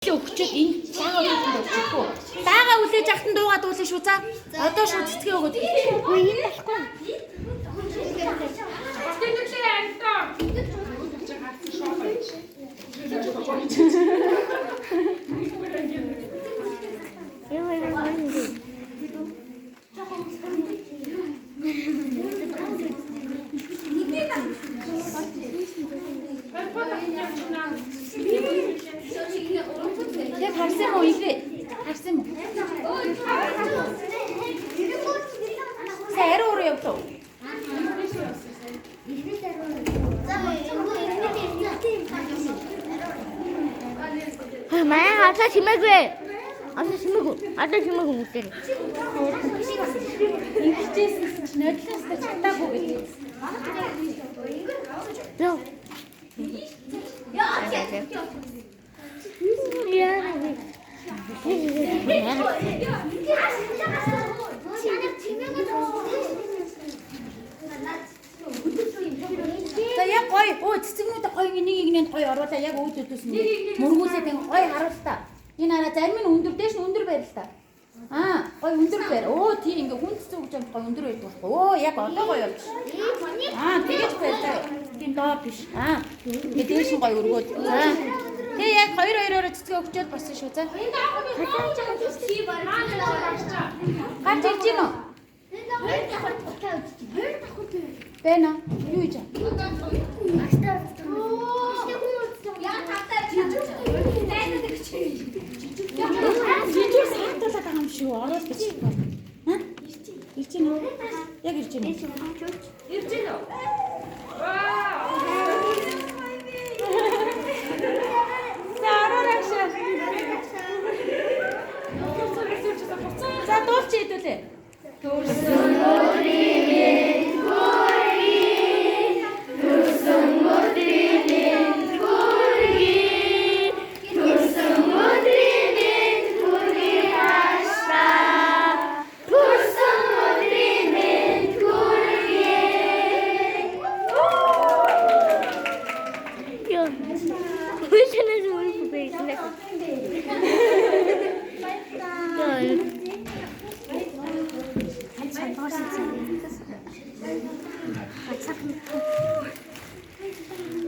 Өгчөөд энэ даага үлээхэд өгчихгүй. Даага үлээж ахтан дуугаад уулаа шүү за. Одоо шүү цэцгээ өгөөд. Үгүй энэ болохгүй. Тэгэлээ антаа. Яг харсан уу ихэ? Харсан уу? Сэр өөрөө явтав. Маа хата чимээгүй. Ата чимээгүй мөтөр. Ихчээсэн чинь нодлоос та чадаагүй гэдэг. Яа. За яг гоё. Өө цэцэгнүүд гоё нэг гоё оруулаа яг өөд өдөөс нь. Мөргүүлээ тэг гоё харуул та. Энэ хараа зарим нь өндөр дэш нь өндөр байр л та. Гоё өндөр байр. Өө тий ингээ хүн цэцэг гэж гоё өндөр байдаг байхгүй. Өө яг одоо гоё болж. Тэгэж байр та. Тийм доо биш. Тэгээ дээш нь гоё өргөөд. Тэгээ яг хоёр-хоёроор цэцгээ өгчөөд болсон шүү за. Гарч ирж гин үү? Бэна. Юу ийж? Жижиг саатуулаад байгаа юм шүү. Ороод бич. Ирж гин үү? Яг ирж гин үү? Ирж гин үү? Вау! За дуулч хэдүүлээ.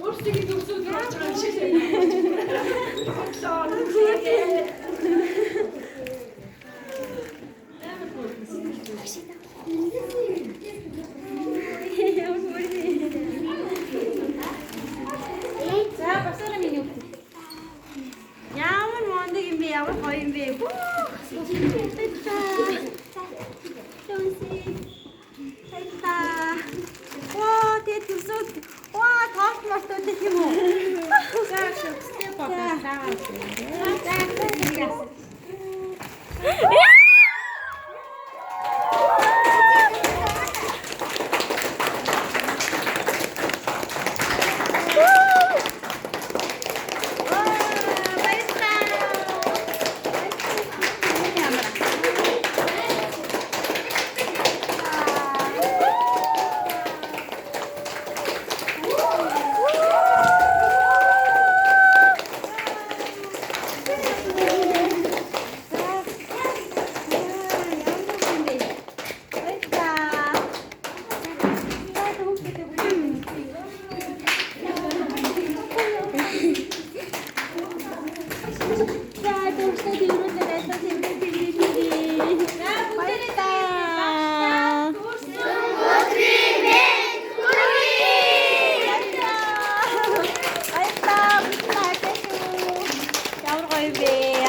Өөрсдөө төгсөөд орж байгаа шиг. За басараа минь юу? Ямар мондөг юм бэ? Ямар гоё юм бэ? Ваа, тэгээд төсөөд тоот мартууд гэх юм уу? За шүтээ бодоо.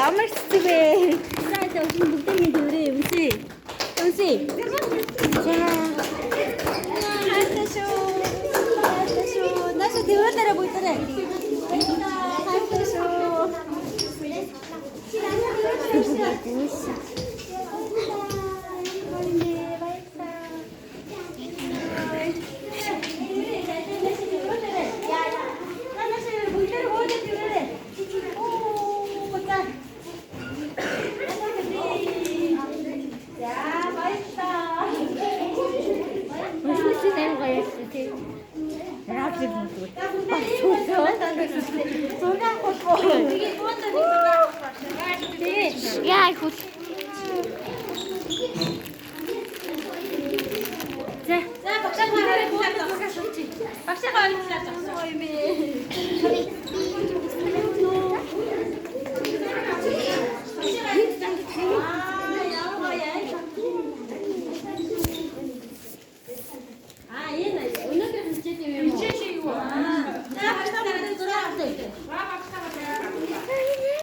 Ямар сэтгэвэ? Сайд өшин бүгдний дөрөө үсэ. Үсэ. За. Хаташо. Наса дэвэрэ бүйтэрэ. Хаташо. Зураг авахгүй. айхул. За багшаа гараад бүгд багшаа шуучих. Багшаа гараад